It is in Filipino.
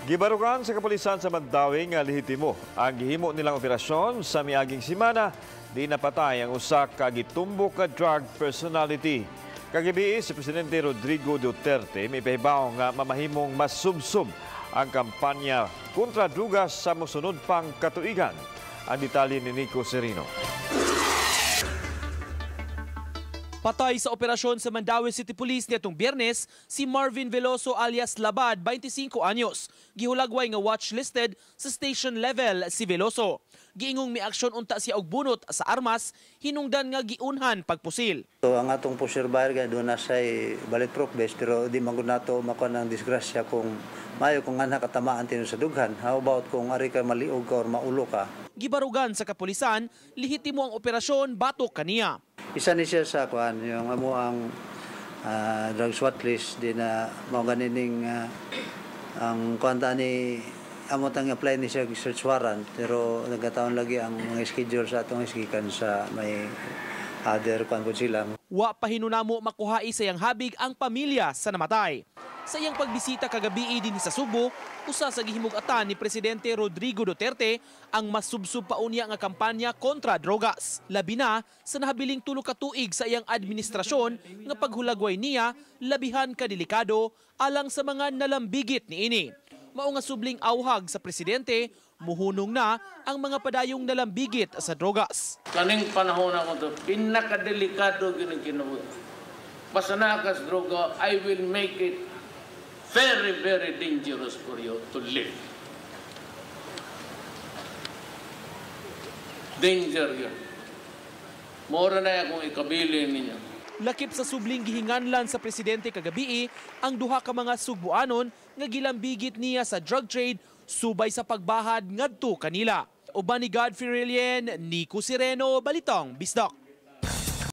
Gibarugan sa Kapolisan sa Mandaue nga Lehitimo. Ang gihimo nilang operasyon sa miaging simana, di napatay ang usa ka gitumbok ka drug personality. Kagabi si Presidente Rodrigo Duterte may pahibaw nga mamahimong mas subsub ang kampanya kontra drugas sa mosunod pang katuigan. Ang detalye ni Nico Serino. Patay sa operasyon sa Mandaue City Police nitong Biyernes si Marvin Veloso alias Labad, 25 anyos. Gihulagway nga watchlisted sa station level si Veloso. Giingong may aksyon unta siya og bunot sa armas, hinungdan nga giunhan pagpusil. So, ang atong pusher buyer ga doon na siya bulletproof vest pero di man gud nato makuha ng disgrasya kung mayo kung anak katamaan tino sa dughan. How about kung ari ka maliog ka or maulo ka? Gibarugan sa Kapolisan, lehitimo ang operasyon batok kaniya. Isa ni siya sa kuan yung amo ang drug SWAT list din na mao ganining ang kuanta ni amo tang apply ni siya search warrant pero nagkataon lagi ang mga schedule sa atong iskikan sa may other kuan po sila. Wa pa hinunamo makuhai sa iyang habig ang pamilya sa namatay. Sa iyang pagbisita kagabi din sa Subo, usa sa gihimug-atan ni Presidente Rodrigo Duterte ang mas subsub pa unya nga kampanya kontra drogas. Labi na sa nahabiling tulo ka tuig sa iyang administrasyon nga paghulagway niya labihan ka delikado alang sa mga nalambigit niini. Mao nga subling awhag sa presidente, muhunong na ang mga padayong nalambigit sa drogas. Kaning panahon ako to, pinakadelikado ginawa. Basta nakas droga, I will make it very, very dangerous for you to live. Danger yun. Mora na akong ikabilin ninyo. Lakip sa subling gihinganlan sa presidente kagabi ang duha ka mga Sugbuanon nga gilambigit niya sa drug trade subay sa pagbahad ngadto kanila. Uban ni Godfrey Relien, Nico Sereno, Balitang Bisdak.